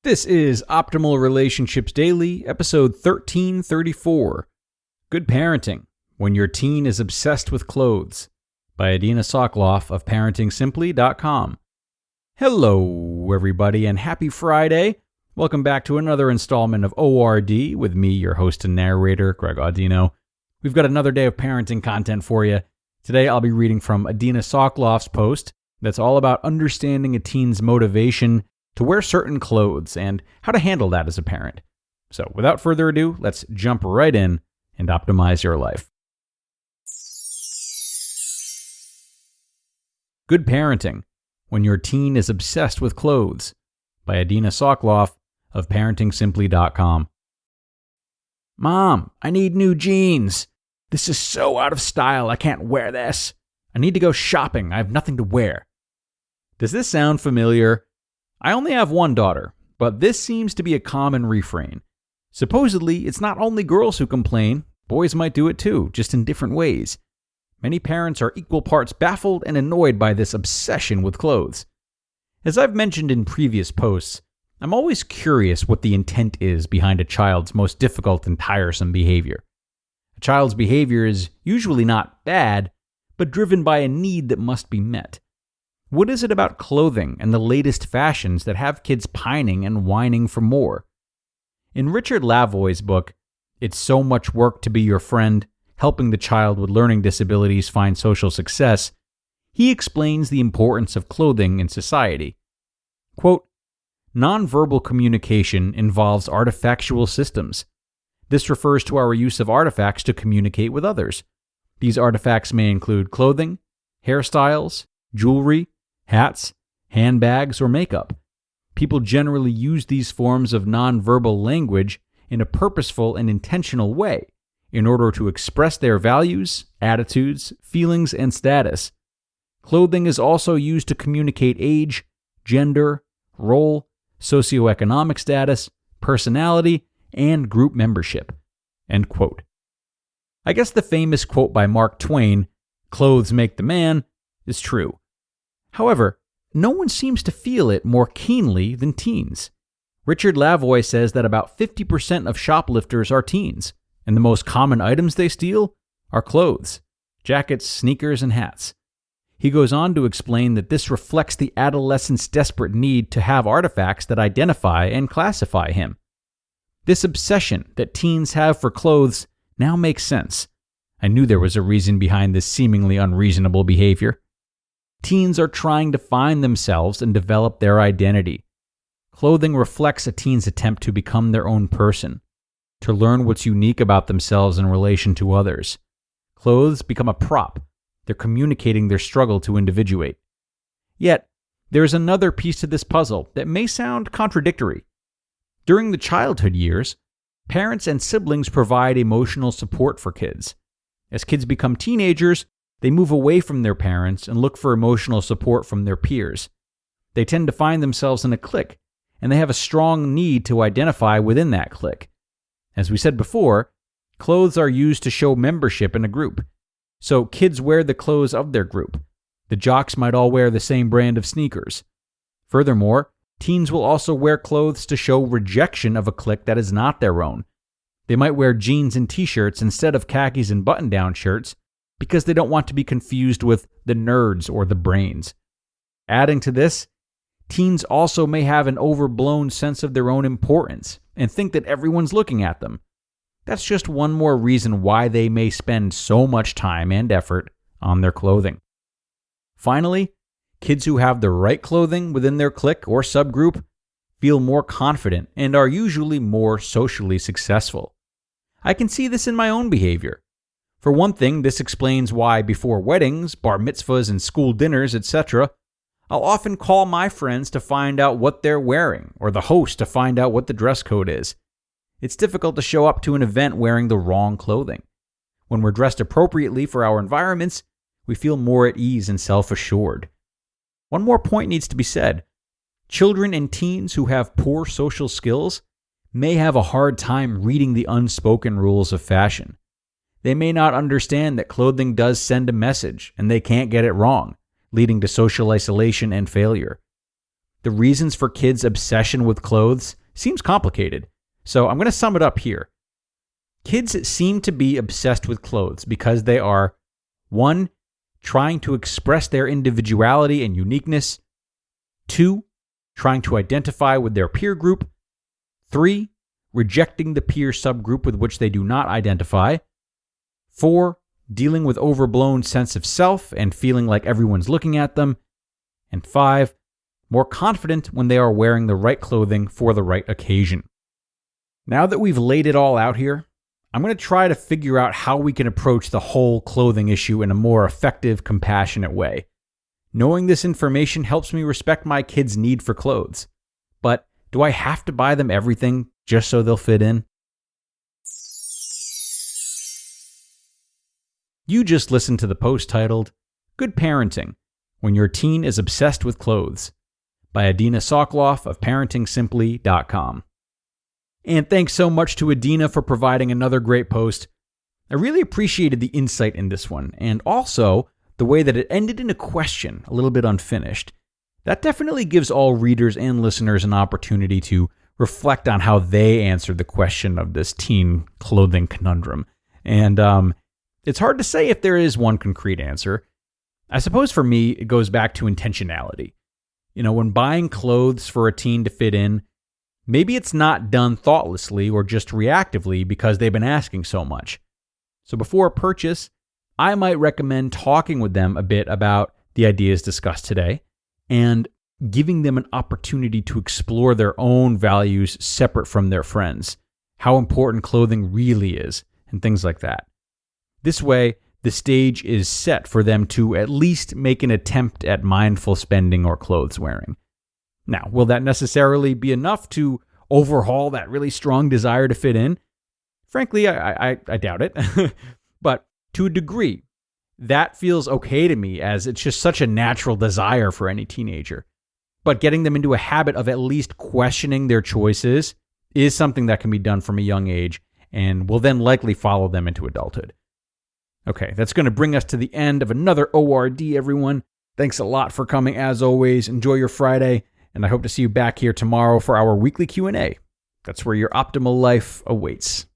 This is Optimal Relationships Daily, episode 1334. Good Parenting, When Your Teen is Obsessed with Clothes, by Adina Soclof of ParentingSimply.com. Hello, everybody, and happy Friday. Welcome back to another installment of ORD with me, your host and narrator, Greg Audino. We've got another day of parenting content for you. Today, I'll be reading from Adina Soclof's post that's all about understanding a teen's motivation to wear certain clothes and how to handle that as a parent. So without further ado, let's jump right in and optimize your life. Good Parenting, When Your Teen is Obsessed with Clothes, by Adina Soclof of ParentingSimply.com. Mom, I need new jeans. This is so out of style, I can't wear this. I need to go shopping, I have nothing to wear. Does this sound familiar? I only have one daughter, but this seems to be a common refrain. Supposedly, it's not only girls who complain, boys might do it too, just in different ways. Many parents are equal parts baffled and annoyed by this obsession with clothes. As I've mentioned in previous posts, I'm always curious what the intent is behind a child's most difficult and tiresome behavior. A child's behavior is usually not bad, but driven by a need that must be met. What is it about clothing and the latest fashions that have kids pining and whining for more? In Richard Lavoie's book, It's So Much Work to Be Your Friend, Helping the Child with Learning Disabilities Find Social Success, he explains the importance of clothing in society. Quote, "Nonverbal communication involves artifactual systems. This refers to our use of artifacts to communicate with others. These artifacts may include clothing, hairstyles, jewelry, hats, handbags, or makeup. People generally use these forms of nonverbal language in a purposeful and intentional way in order to express their values, attitudes, feelings, and status. Clothing is also used to communicate age, gender, role, socioeconomic status, personality, and group membership." End quote. I guess the famous quote by Mark Twain, "Clothes make the man," is true. However, no one seems to feel it more keenly than teens. Richard Lavoie says that about 50% of shoplifters are teens, and the most common items they steal are clothes, jackets, sneakers, and hats. He goes on to explain that this reflects the adolescent's desperate need to have artifacts that identify and classify him. This obsession that teens have for clothes now makes sense. I knew there was a reason behind this seemingly unreasonable behavior. Teens are trying to find themselves and develop their identity. Clothing reflects a teen's attempt to become their own person, to learn what's unique about themselves in relation to others. Clothes become a prop. They're communicating their struggle to individuate. Yet, there's another piece to this puzzle that may sound contradictory. During the childhood years, parents and siblings provide emotional support for kids. As kids become teenagers, they move away from their parents and look for emotional support from their peers. They tend to find themselves in a clique, and they have a strong need to identify within that clique. As we said before, clothes are used to show membership in a group. So kids wear the clothes of their group. The jocks might all wear the same brand of sneakers. Furthermore, teens will also wear clothes to show rejection of a clique that is not their own. They might wear jeans and t-shirts instead of khakis and button-down shirts, because they don't want to be confused with the nerds or the brains. Adding to this, teens also may have an overblown sense of their own importance and think that everyone's looking at them. That's just one more reason why they may spend so much time and effort on their clothing. Finally, kids who have the right clothing within their clique or subgroup feel more confident and are usually more socially successful. I can see this in my own behavior. For one thing, this explains why before weddings, bar mitzvahs, and school dinners, etc., I'll often call my friends to find out what they're wearing, or the host to find out what the dress code is. It's difficult to show up to an event wearing the wrong clothing. When we're dressed appropriately for our environments, we feel more at ease and self-assured. One more point needs to be said. Children and teens who have poor social skills may have a hard time reading the unspoken rules of fashion. They may not understand that clothing does send a message, and they can't get it wrong, leading to social isolation and failure. the reasons for kids' obsession with clothes seems complicated. So I'm going to sum it up here. Kids seem to be obsessed with clothes because they are 1. Trying to express their individuality and uniqueness. 2. Trying to identify with their peer group. 3. Rejecting the peer subgroup with which they do not identify. 4. Dealing with overblown sense of self and feeling like everyone's looking at them. And 5. More confident when they are wearing the right clothing for the right occasion. Now that we've laid it all out here, I'm going to try to figure out how we can approach the whole clothing issue in a more effective, compassionate way. Knowing this information helps me respect my kids' need for clothes. But do I have to buy them everything just so they'll fit in? You just listened to the post titled, Good Parenting, When Your Teen is Obsessed with Clothes, by Adina Soclof of ParentingSimply.com. And thanks so much to Adina for providing another great post. I really appreciated the insight in this one, and also the way that it ended in a question, a little bit unfinished. That definitely gives all readers and listeners an opportunity to reflect on how they answered the question of this teen clothing conundrum. And it's hard to say if there is one concrete answer. I suppose for me, it goes back to intentionality. When buying clothes for a teen to fit in, maybe it's not done thoughtlessly or just reactively because they've been asking so much. So before a purchase, I might recommend talking with them a bit about the ideas discussed today and giving them an opportunity to explore their own values separate from their friends, how important clothing really is, and things like that. This way, the stage is set for them to at least make an attempt at mindful spending or clothes wearing. Now, will that necessarily be enough to overhaul that really strong desire to fit in? Frankly, I doubt it. But to a degree, that feels okay to me as it's just such a natural desire for any teenager. But getting them into a habit of at least questioning their choices is something that can be done from a young age and will then likely follow them into adulthood. Okay, that's going to bring us to the end of another ORD, everyone. Thanks a lot for coming as always. Enjoy your Friday. And I hope to see you back here tomorrow for our weekly Q&A. That's where your optimal life awaits.